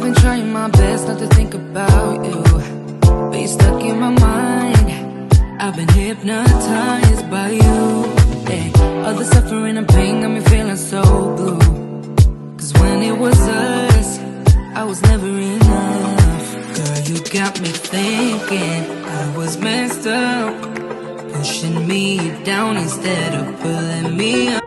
I've been trying my best not to think about you, but you're stuck in my mind. I've been hypnotized by you. Hey, all the suffering and pain got me feeling so blue. Cause when it was us, I was never enough. Girl, you got me thinking I was messed up, pushing me down instead of pulling me up.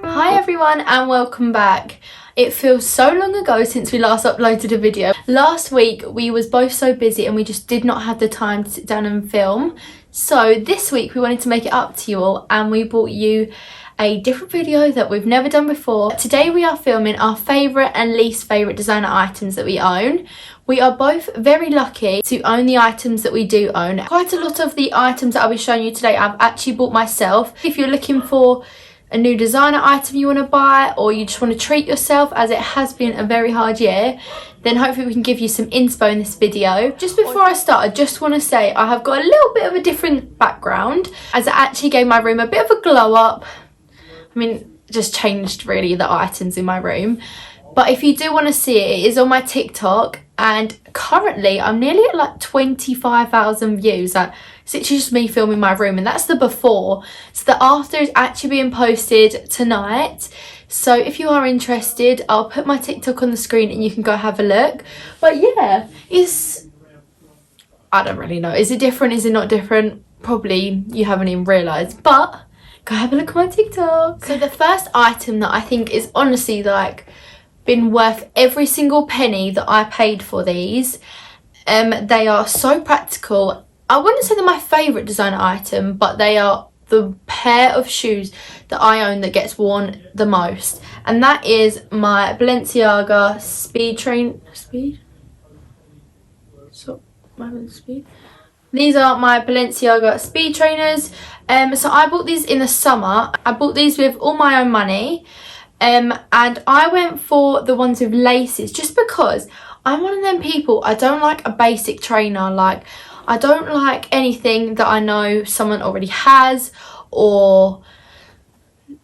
Hi everyone and welcome back. It feels so long ago since we last uploaded a video. Last week we was both so busy and we just did not have the time to sit down and film. So this week we wanted to make it up to you all and we brought you a different video that we've never done before. Today we are filming our favourite and least favourite designer items that we own. We are both very lucky to own the items that we do own. Quite a lot of the items that I'll be showing you today I've actually bought myself. If you're looking for a new designer item you want to buy, or you just want to treat yourself as it has been a very hard year, then hopefully we can give you some inspo in this video. Just before I start, I just want to say I have got a little bit of a different background, as it actually gave my room a bit of a glow up. I mean, just changed really the items in my room. But if you do want to see it, it is on my TikTok, and currently I'm nearly at like 25,000 views. It's literally just me filming my room, and that's the before. So the after is actually being posted tonight. So if you are interested, I'll put my TikTok on the screen and you can go have a look. But yeah, I don't really know. Is it different? Is it not different? Probably you haven't even realised, but go have a look at my TikTok. So the first item that I think is honestly like been worth every single penny that I paid for these. They are so practical. I wouldn't say they're my favourite designer item, but they are the pair of shoes that I own that gets worn the most, and that is my Balenciaga These are my Balenciaga speed trainers. So I bought these in the summer. I bought these with all my own money. And I went for the ones with laces just because I'm one of them people, I don't like a basic trainer. Like, I don't like anything that I know someone already has or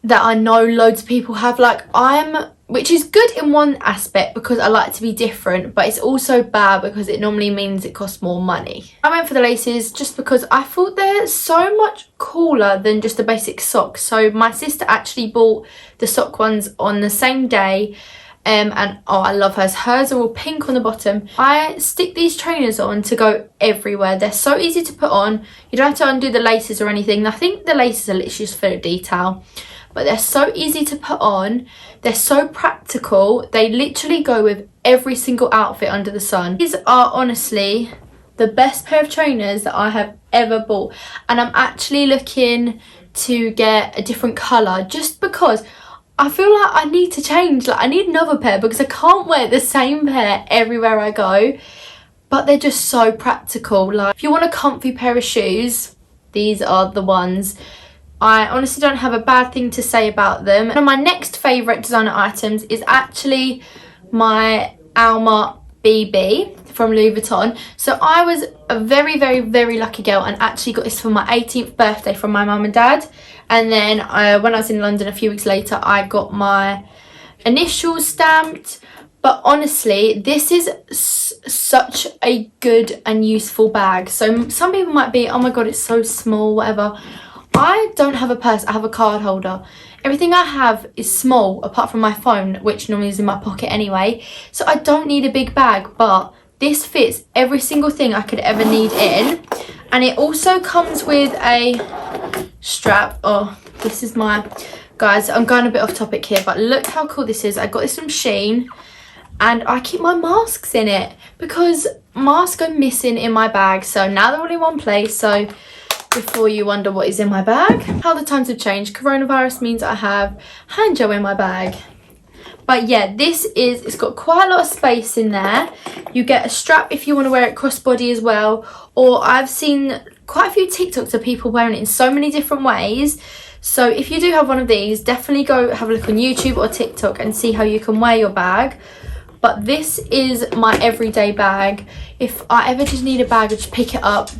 that I know loads of people have. Like, which is good in one aspect because I like to be different, but it's also bad because it normally means it costs more money. I went for the laces just because I thought they're so much cooler than just the basic socks. So my sister actually bought the sock ones on the same day, and oh, I love hers. Hers are all pink on the bottom. I stick these trainers on to go everywhere. They're so easy to put on. You don't have to undo the laces or anything. I think the laces are literally just for detail, but they're so easy to put on. They're so practical. They literally go with every single outfit under the sun. These are honestly the best pair of trainers that I have ever bought, and I'm actually looking to get a different colour just because I feel like I need to change. Like, I need another pair because I can't wear the same pair everywhere I go, but they're just so practical. Like, if you want a comfy pair of shoes, these are the ones. I honestly don't have a bad thing to say about them. One of my next favourite designer items is actually my Alma BB from Louis Vuitton. So I was a very, very, very lucky girl and actually got this for my 18th birthday from my mum and dad. And then when I was in London a few weeks later, I got my initials stamped. But honestly, this is such a good and useful bag. So some people might be, oh my god, it's so small, whatever. I don't have a purse, I have a card holder. Everything I have is small apart from my phone, which normally is in my pocket anyway. So I don't need a big bag, but this fits every single thing I could ever need in. And it also comes with a strap. Oh, this is my... Guys, I'm going a bit off topic here, but look how cool this is. I got this from Shein, and I keep my masks in it because masks go missing in my bag. So now they're all in one place. So before you wonder what is in my bag, how the times have changed. Coronavirus means I have hand gel in my bag. But yeah, it's got quite a lot of space in there. You get a strap if you want to wear it crossbody as well. Or I've seen quite a few TikToks of people wearing it in so many different ways. So if you do have one of these, definitely go have a look on YouTube or TikTok and see how you can wear your bag. But this is my everyday bag. If I ever just need a bag, I just pick it up,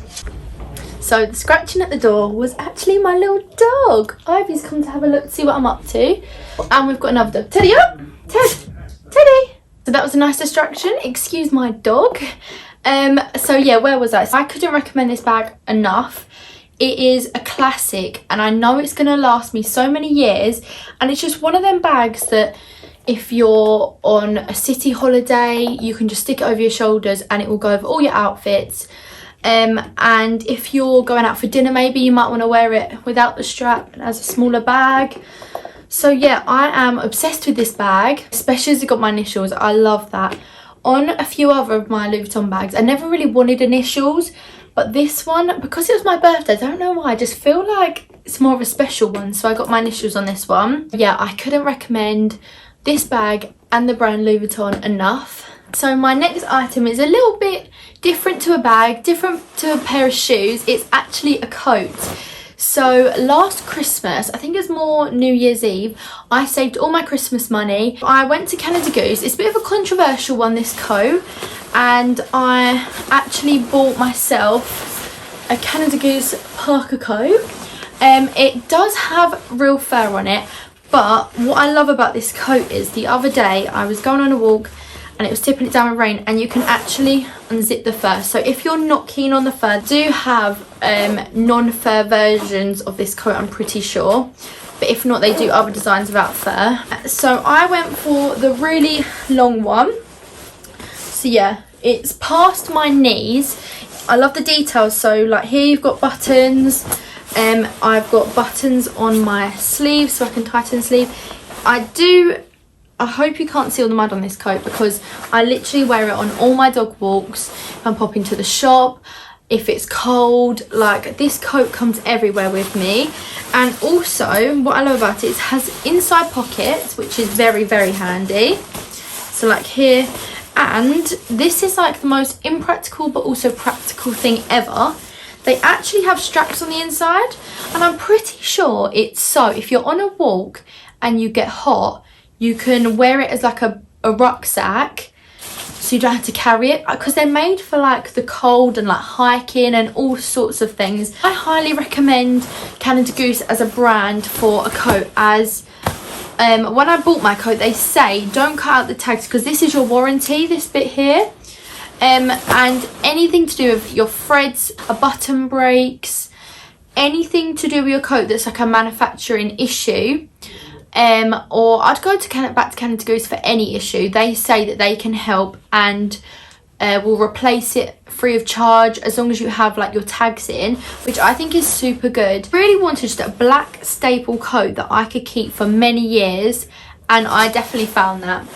So the scratching at the door was actually my little dog. Ivy's come to have a look to see what I'm up to. And we've got another dog. Teddy up! Teddy! So that was a nice distraction. Excuse my dog. So yeah, where was I? So I couldn't recommend this bag enough. It is a classic and I know it's going to last me so many years. And it's just one of them bags that if you're on a city holiday, you can just stick it over your shoulders and it will go over all your outfits. And if you're going out for dinner, maybe you might want to wear it without the strap and as a smaller bag. So yeah, I am obsessed with this bag, especially as it got my initials. I love that. On a few other of my Louis Vuitton bags, I never really wanted initials, but this one, because it was my birthday, I don't know why, I just feel like it's more of a special one. So I got my initials on this one. Yeah, I couldn't recommend this bag and the brand Louis Vuitton enough. So my next item is a little bit different to a bag, different to a pair of shoes. It's actually a coat. So last Christmas, I think it was more New Year's Eve, I saved all my Christmas money. I went to Canada Goose. It's a bit of a controversial one, this coat, and I actually bought myself a Canada Goose parka coat. It does have real fur on it, but what I love about this coat is the other day I was going on a walk and it was tipping it down with rain, and you can actually unzip the fur. So if you're not keen on the fur, do have non-fur versions of this coat, I'm pretty sure. But if not, they do other designs without fur. So I went for the really long one. So yeah, it's past my knees. I love the details. So like here you've got buttons. I've got buttons on my sleeve so I can tighten the sleeve. I hope you can't see all the mud on this coat because I literally wear it on all my dog walks. If I'm popping to the shop, if it's cold, like this coat comes everywhere with me. And also what I love about it is it has inside pockets, which is very, very handy. So like here, and this is like the most impractical but also practical thing ever. They actually have straps on the inside, and I'm pretty sure it's so if you're on a walk and you get hot, you can wear it as like a rucksack so you don't have to carry it, because they're made for like the cold and like hiking and all sorts of things. I highly recommend Canada Goose as a brand for a coat, as when I bought my coat they say don't cut out the tags because this is your warranty, this bit here. And anything to do with your threads, a button breaks, anything to do with your coat that's like a manufacturing issue, or I'd go to back to Canada Goose for any issue. They say that they can help and will replace it free of charge as long as you have like your tags in, which I think is super good. Really wanted just a black staple coat that I could keep for many years, and I definitely found that.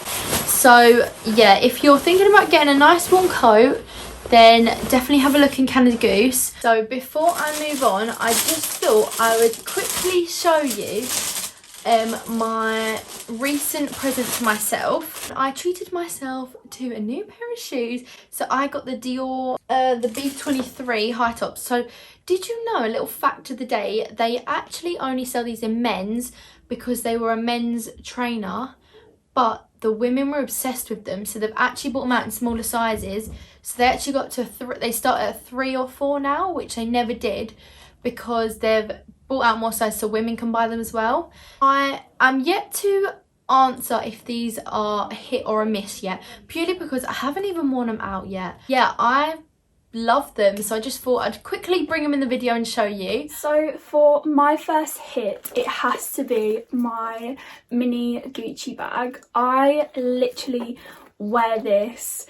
So yeah, if you're thinking about getting a nice warm coat, then definitely have a look in Canada Goose. So before I move on, I just thought I would quickly show you my recent present to myself. I treated myself to a new pair of shoes. So I got the Dior the B23 high tops. So did you know, a little fact of the day, they actually only sell these in men's because they were a men's trainer, but the women were obsessed with them, so they've actually brought them out in smaller sizes. So they actually got to they start at 3 or 4 now, which they never did, because they've brought out more size so women can buy them as well. I am yet to answer if these are a hit or a miss yet, purely because I haven't even worn them out yet. Yeah, I love them, so I just thought I'd quickly bring them in the video and show you. So for my first hit, it has to be my mini Gucci bag. I literally wear this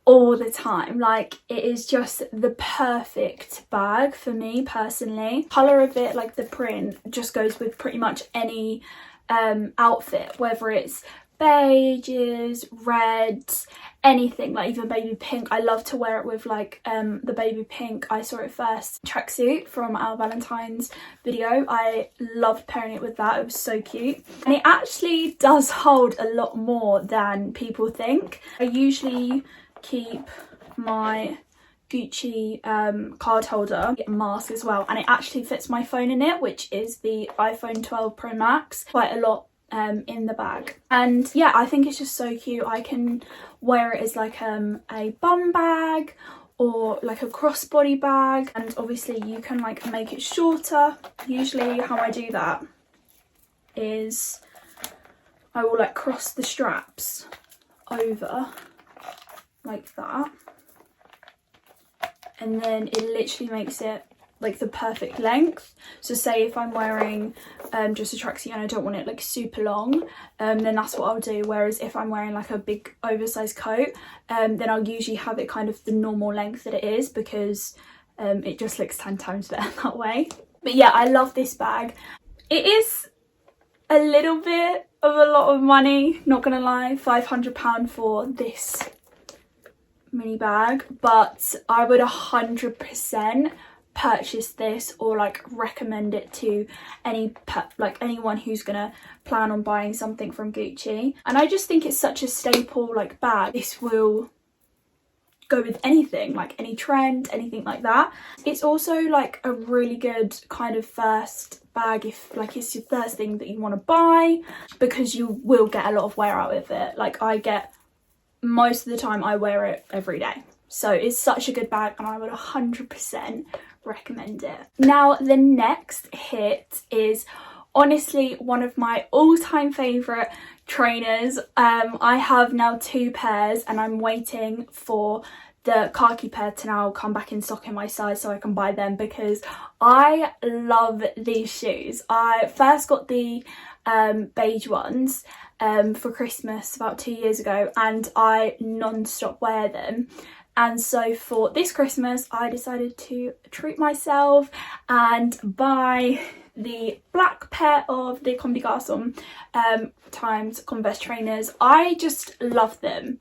all the time. Like, it is just the perfect bag for me personally. Colour of it, like the print, just goes with pretty much any outfit, whether it's beiges, reds, anything, like even baby pink. I love to wear it with like the baby pink I saw it first tracksuit from our Valentine's video. I loved pairing it with that. It was so cute, and it actually does hold a lot more than people think. I usually keep my Gucci card holder mask as well, and it actually fits my phone in it, which is the iPhone 12 Pro Max, quite a lot in the bag. And yeah, I think it's just so cute. I can wear it as like a bum bag, or like a crossbody bag, and obviously you can like make it shorter. Usually how I do that is I will like cross the straps over like that, and then it literally makes it like the perfect length. So say if I'm wearing just a tracksuit and I don't want it like super long, then that's what I'll do. Whereas if I'm wearing like a big oversized coat, then I'll usually have it kind of the normal length that it is, because it just looks 10 times better that way. But yeah, I love this bag. It is a little bit of a lot of money, not gonna lie, £500 for this mini bag, but I would 100% purchase this or like recommend it to anyone who's gonna plan on buying something from Gucci. And I just think it's such a staple like bag. This will go with anything, like any trend, anything like that. It's also like a really good kind of first bag if like it's your first thing that you want to buy, because you will get a lot of wear out of it. Like I get, most of the time I wear it every day. So it's such a good bag and I would 100% recommend it. Now the next hit is honestly one of my all-time favourite trainers. I have now 2 pairs and I'm waiting for the khaki pair to now come back in stock in my size so I can buy them, because I love these shoes. I first got the beige ones for Christmas about 2 years ago, and I non-stop wear them. And so for this Christmas I decided to treat myself and buy the black pair of the Comme des Garçons times Converse trainers. I just love them.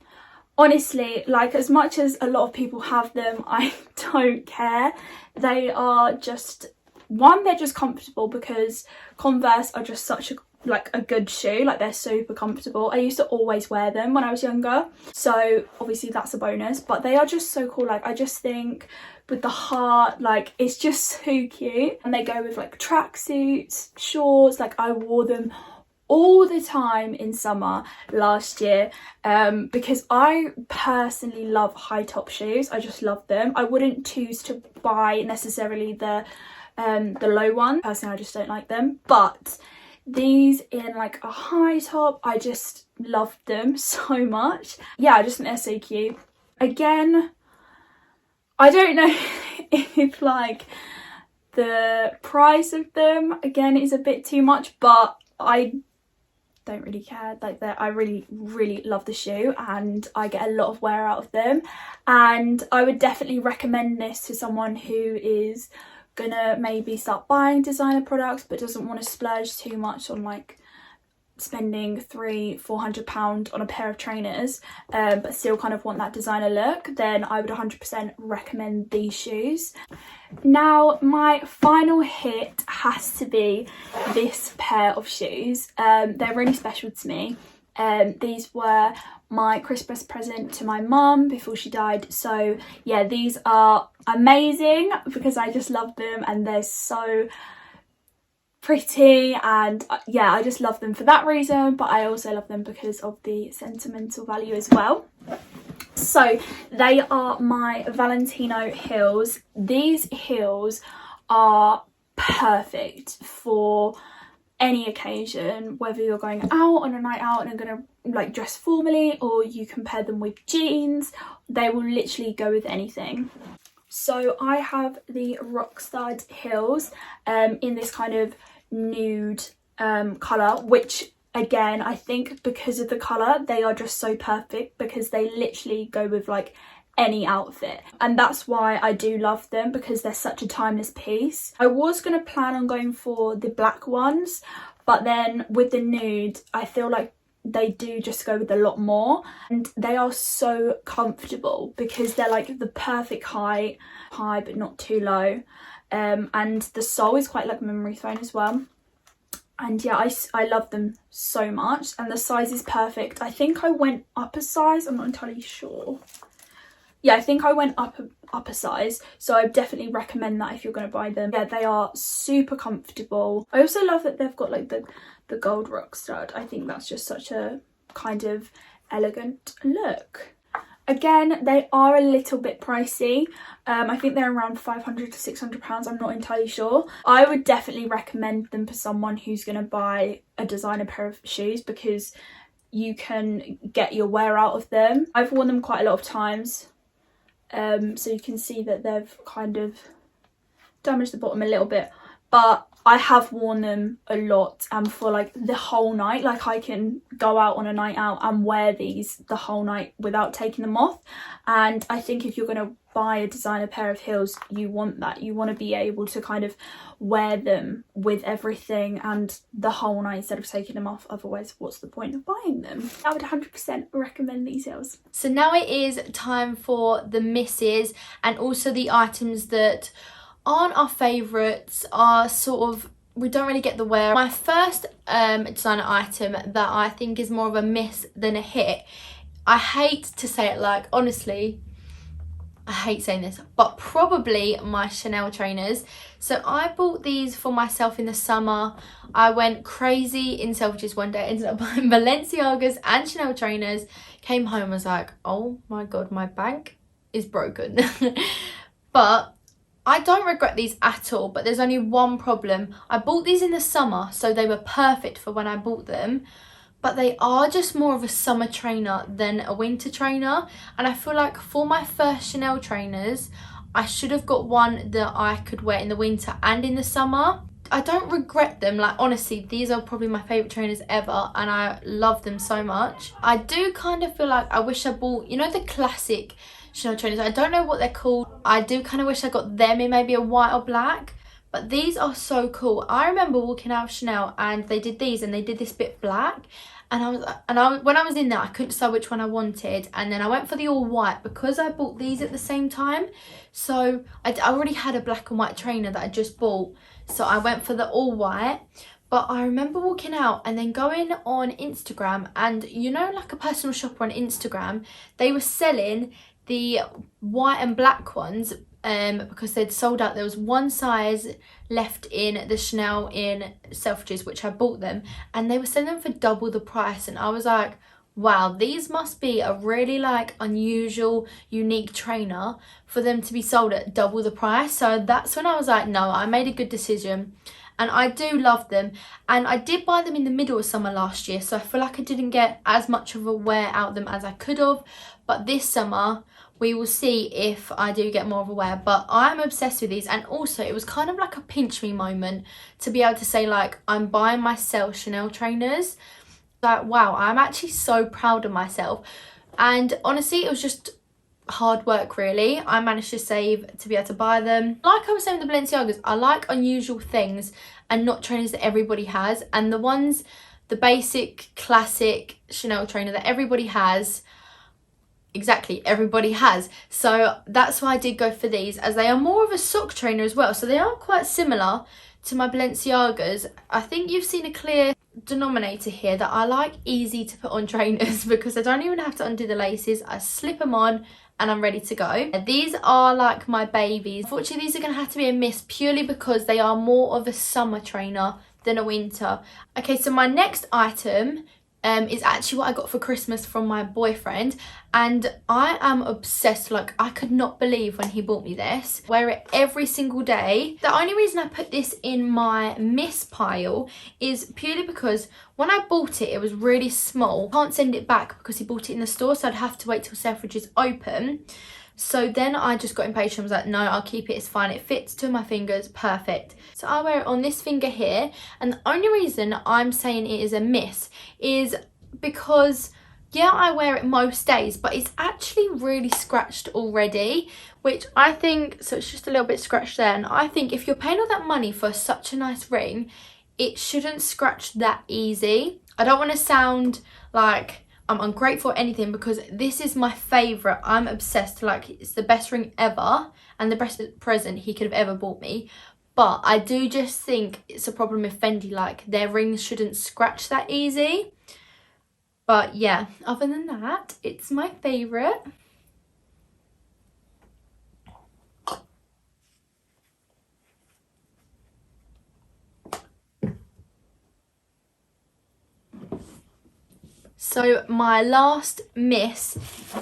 Honestly, like as much as a lot of people have them, I don't care. They are just, one, they're just comfortable, because Converse are just such a good shoe. Like they're super comfortable. I used to always wear them when I was younger, so obviously that's a bonus, but they are just so cool. Like I just think with the heart, like it's just so cute, and they go with like tracksuits, shorts. Like I wore them all the time in summer last year, because I personally love high top shoes. I just love them. I wouldn't choose to buy necessarily the low one. Personally, I just don't like them, but these in like a high top, I just love them so much. Yeah, I just think they're so cute. Again, I don't know if like the price of them again is a bit too much, but I don't really care. Like I really love the shoe and I get a lot of wear out of them, and I would definitely recommend this to someone who is gonna maybe start buying designer products but doesn't want to splurge too much on like spending £300-400 on a pair of trainers, but still kind of want that designer look. Then I would 100% recommend these shoes. Now my final hit has to be this pair of shoes. They're really special to me. These were my Christmas present to my mum before she died, so yeah, these are amazing because I just love them and they're so pretty, and yeah, I just love them for that reason, but I also love them because of the sentimental value as well. So they are my Valentino heels. These heels are perfect for any occasion, whether you're going out on a night out and are gonna like dress formally, or you can pair them with jeans. They will literally go with anything. So I have the Rockstud heels in this kind of nude colour, which again I think because of the colour they are just so perfect, because they literally go with like any outfit, and that's why I do love them, because they're such a timeless piece. I was going to plan on going for the black ones, but then with the nude I feel like they do just go with a lot more, and they are so comfortable because they're like the perfect height, high but not too low, and the sole is quite like memory foam as well. And yeah, I love them so much, and the size is perfect. I think I went up a size, I'm not entirely sure. Yeah, I think I went up a size, so I definitely recommend that if you're going to buy them. Yeah, they are super comfortable. I also love that they've got like the gold rock stud. I think that's just such a kind of elegant look. Again, they are a little bit pricey. I think they're around £500 to £600. I'm not entirely sure. I would definitely recommend them for someone who's going to buy a designer pair of shoes because you can get your wear out of them. I've worn them quite a lot of times. So you can see that they've kind of damaged the bottom a little bit. But I have worn them a lot and for like the whole night. Like I can go out on a night out and wear these the whole night without taking them off. And I think if you're going to buy a designer pair of heels, you want that. You want to be able to kind of wear them with everything and the whole night instead of taking them off. Otherwise, what's the point of buying them? I would 100% recommend these heels. So now it is time for the misses and also the items that aren't our favourites, are sort of, we don't really get the wear. My first designer item that I think is more of a miss than a hit, I hate to say it, like honestly, I hate saying this, but probably my Chanel trainers. So I bought these for myself in the summer. I went crazy in Selfridges one day, ended up buying Balenciagas and Chanel trainers, came home, was like, oh my god, my bank is broken. But I don't regret these at all, but there's only one problem. I bought these in the summer, so they were perfect for when I bought them, but they are just more of a summer trainer than a winter trainer. And I feel like for my first Chanel trainers, I should have got one that I could wear in the winter and in the summer. I don't regret them, like honestly, these are probably my favourite trainers ever and I love them so much. I do kind of feel like I wish I bought, you know, the classic Chanel trainers, I don't know what they're called. I do kind of wish I got them in maybe a white or black, but these are so cool. I remember walking out of Chanel and they did these and they did this bit black, and when I was in there I couldn't decide which one I wanted, and then I went for the all white because I bought these at the same time. So I already had a black and white trainer that I just bought, so I went for the all white. But I remember walking out and then going on Instagram, and you know, like a personal shopper on Instagram, they were selling the white and black ones because they'd sold out. There was one size left in the Chanel in Selfridges, which I bought them, and they were selling them for double the price. And I was like, wow, these must be a really like unusual, unique trainer for them to be sold at double the price. So that's when I was like, no, I made a good decision. And I do love them, and I did buy them in the middle of summer last year, so I feel like I didn't get as much of a wear out of them as I could have. But this summer we will see if I do get more of a wear. But I'm obsessed with these, and also it was kind of like a pinch me moment to be able to say like, I'm buying myself Chanel trainers. Like wow, I'm actually so proud of myself. And honestly, it was just hard work really. I managed to save to be able to buy them. Like I was saying with the Balenciagas, I like unusual things and not trainers that everybody has, and the ones, the basic classic Chanel trainer that everybody has, exactly, everybody has. So that's why I did go for these, as they are more of a sock trainer as well, so they are quite similar to my Balenciagas. I think you've seen a clear denominator here that I like easy to put on trainers because I don't even have to undo the laces. I slip them on and I'm ready to go. These are like my babies. Unfortunately, these are going to have to be a miss purely because they are more of a summer trainer than a winter. Okay, so my next item is actually what I got for Christmas from my boyfriend, and I am obsessed. Like, I could not believe when he bought me this. Wear it every single day. The only reason I put this in my miss pile is purely because when I bought it, it was really small. Can't send it back because he bought it in the store, so I'd have to wait till Selfridges is open. So then I just got impatient and was like, no, I'll keep it, it's fine. It fits to my fingers, perfect. So I wear it on this finger here. And the only reason I'm saying it is a miss is because, yeah, I wear it most days, but it's actually really scratched already, which I think, so it's just a little bit scratched there. And I think if you're paying all that money for such a nice ring, it shouldn't scratch that easy. I don't want to sound like I'm ungrateful or anything, because this is my favourite. I'm obsessed. Like, it's the best ring ever and the best present he could have ever bought me. But I do just think it's a problem with Fendi, like their rings shouldn't scratch that easy. But yeah, other than that, it's my favourite. So my last miss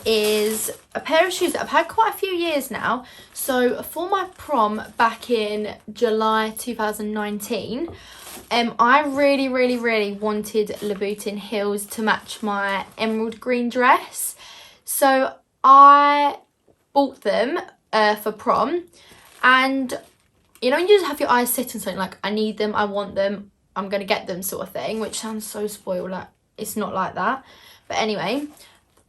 is a pair of shoes that I've had quite a few years now. So for my prom back in July 2019, I really wanted Louboutin heels to match my emerald green dress. So I bought them for prom, and you know, you just have your eyes set on something like, I need them, I want them, I'm gonna get them sort of thing, which sounds so spoiled, like it's not like that. But anyway,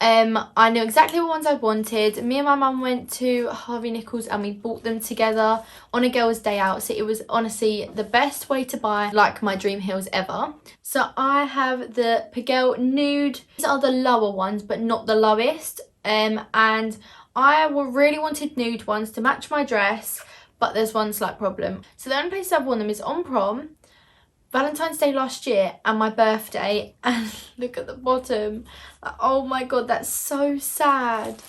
I knew exactly what ones I wanted. Me and my mum went to Harvey Nichols and we bought them together on a girls' day out. So it was honestly the best way to buy like my dream heels ever. So I have the Piguel Nude. These are the lower ones, but not the lowest. And I really wanted nude ones to match my dress, but there's one slight problem. So the only place I've worn them is on prom, Valentine's Day last year, and my birthday. And look at the bottom. Like, oh my god, that's so sad.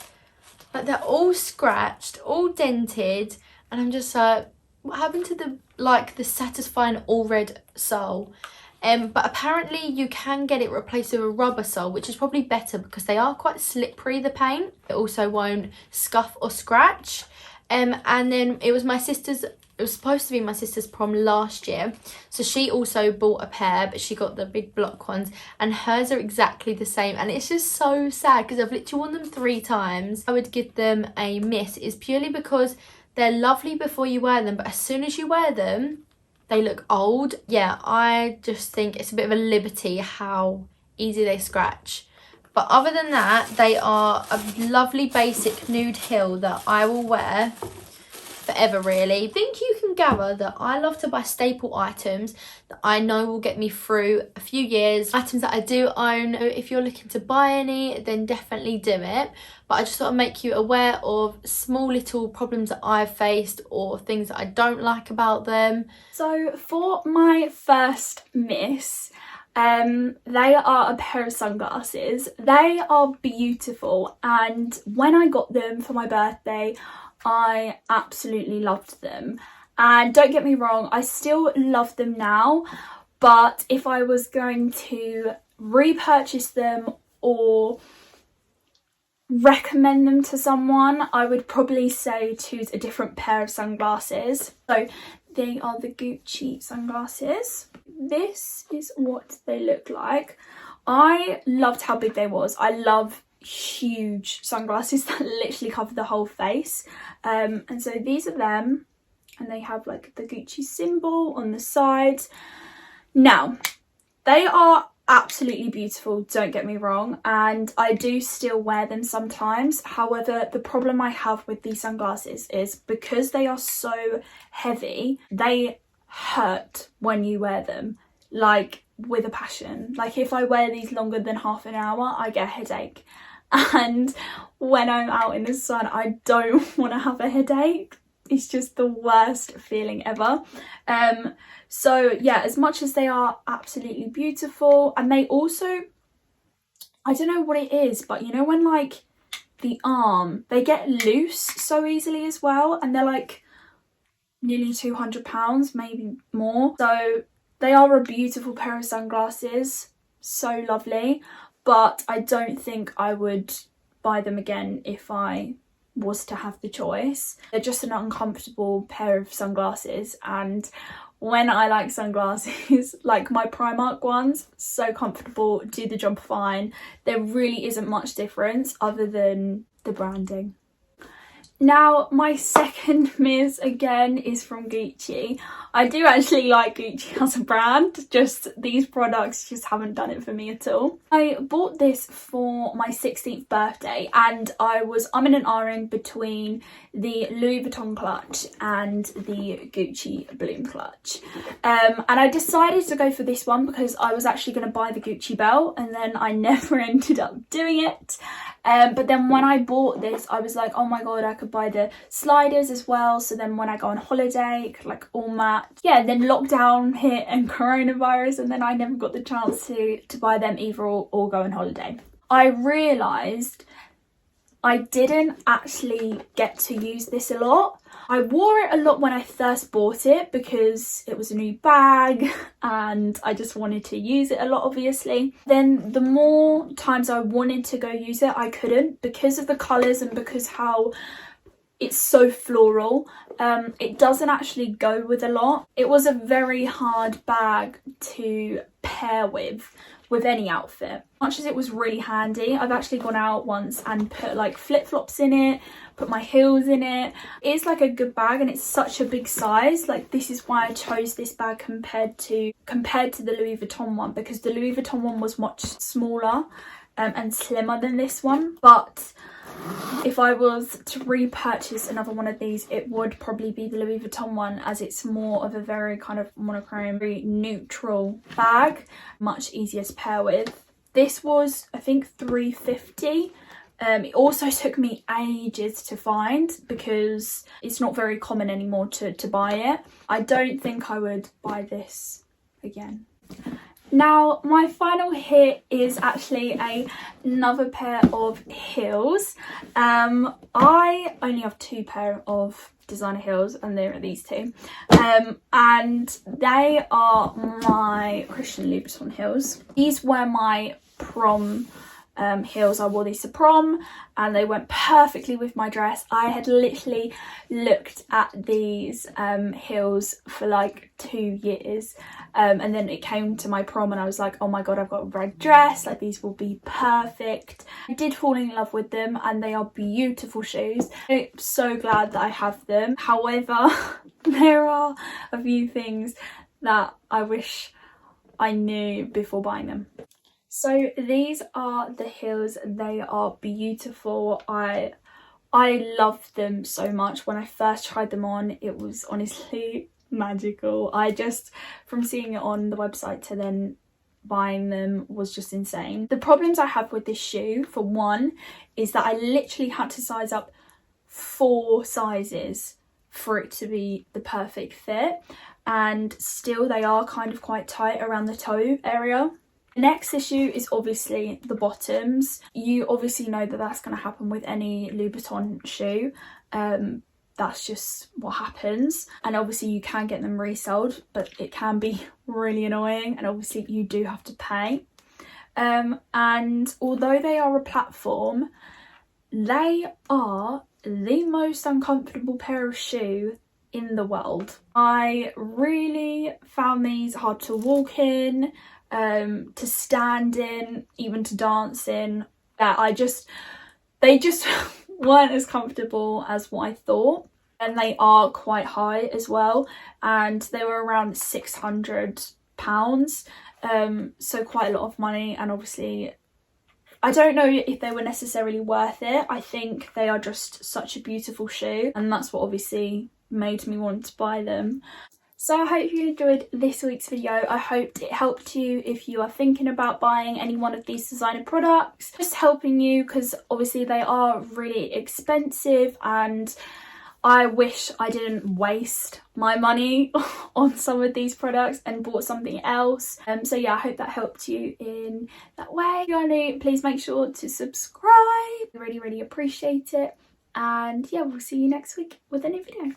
Like, they're all scratched, all dented, and I'm just like, what happened to the satisfying all red sole? But apparently you can get it replaced with a rubber sole, which is probably better because they are quite slippery, the paint. It also won't scuff or scratch. And then it was supposed to be my sister's prom last year, so she also bought a pair, but she got the big block ones, and hers are exactly the same. And it's just so sad because I've literally worn them 3 times. I would give them a miss is purely because they're lovely before you wear them, but as soon as you wear them, they look old. Yeah, I just think it's a bit of a liberty how easy they scratch. But other than that, they are a lovely basic nude heel that I will wear forever, really. I think you can gather that I love to buy staple items that I know will get me through a few years. Items that I do own. If you're looking to buy any, then definitely do it. But I just thought I'd make you aware of small little problems that I've faced or things that I don't like about them. So for my first miss, they are a pair of sunglasses. They are beautiful, and when I got them for my birthday, I absolutely loved them. And don't get me wrong, I still love them now, but if I was going to repurchase them or recommend them to someone, I would probably say choose a different pair of sunglasses. So they are the Gucci sunglasses. This is what they look like. I loved how big they was. I love huge sunglasses that literally cover the whole face, and so these are them, and they have like the Gucci symbol on the sides. Now they are absolutely beautiful, don't get me wrong, and I do still wear them sometimes. However, the problem I have with these sunglasses is because they are so heavy, they hurt when you wear them, like with a passion. Like if I wear these longer than half an hour, I get a headache. And when I'm out in the sun, I don't want to have a headache. It's just the worst feeling ever. So yeah, as much as they are absolutely beautiful, and they also, I don't know what it is, but you know when like the arm, they get loose so easily as well, and they're like nearly £200, maybe more. So they are a beautiful pair of sunglasses, so lovely, but I don't think I would buy them again if I was to have the choice. They're just an uncomfortable pair of sunglasses, and when I like sunglasses, like my Primark ones, so comfortable, do the job fine. There really isn't much difference other than the branding. Now, my second miss again is from Gucci. I do actually like Gucci as a brand, just these products just haven't done it for me at all. I bought this for my 16th birthday, and I'm in an R-ing between the Louis Vuitton clutch and the Gucci Bloom clutch. And I decided to go for this one because I was actually going to buy the Gucci belt, and then I never ended up doing it. But then when I bought this, I was like, oh my god, I could buy the sliders as well, so then when I go on holiday, it could like all match. Yeah, then lockdown hit and coronavirus, and then I never got the chance to buy them either or go on holiday. I realised I didn't actually get to use this a lot. I wore it a lot when I first bought it because it was a new bag and I just wanted to use it a lot, obviously. Then the more times I wanted to go use it, I couldn't because of the colours and because how it's so floral. It doesn't actually go with a lot. It was a very hard bag to pair with any outfit. Much as it was really handy, I've actually gone out once and put like flip-flops in it, put my heels in it. It's like a good bag and it's such a big size. Like, this is why I chose this bag compared to the Louis Vuitton one, because the Louis Vuitton one was much smaller and slimmer than this one. But if I was to repurchase another one of these, it would probably be the Louis Vuitton one, as it's more of a very kind of monochrome, very neutral bag, much easier to pair with. This was, I think, $3.50. It also took me ages to find because it's not very common anymore to buy it. I don't think I would buy this again. Now, my final hit is actually another pair of heels. I only have 2 pair of designer heels and they're these 2. And they are my Christian Louboutin heels. These were my prom heels. I wore these to prom and they went perfectly with my dress. I had literally looked at these heels for like 2 years. And then it came to my prom and I was like, oh my god, I've got a red dress, like these will be perfect. I did fall in love with them and they are beautiful shoes. I'm so glad that I have them. However, there are a few things that I wish I knew before buying them. So these are the heels. They are beautiful. I love them so much. When I first tried them on, it was honestly magical. I just, from seeing it on the website to then buying them, was just insane. The problems I have with this shoe, for one, is that I literally had to size up 4 sizes for it to be the perfect fit, and still they are kind of quite tight around the toe area. The next issue is obviously the bottoms. You obviously know that that's going to happen with any Louboutin shoe. That's just what happens, and obviously you can get them resold, but it can be really annoying and obviously you do have to pay. And although they are a platform, they are the most uncomfortable pair of shoe in the world. I really found these hard to walk in, to stand in, even to dance in. They just weren't as comfortable as what I thought, and they are quite high as well, and they were around £600, so quite a lot of money. And obviously I don't know if they were necessarily worth it. I think they are just such a beautiful shoe, and that's what obviously made me want to buy them. So I hope you enjoyed this week's video. I hoped it helped you if you are thinking about buying any one of these designer products. Just helping you, because obviously they are really expensive and I wish I didn't waste my money on some of these products and bought something else. So yeah, I hope that helped you in that way. If you are new, please make sure to subscribe. I really appreciate it. And yeah, we'll see you next week with a new video.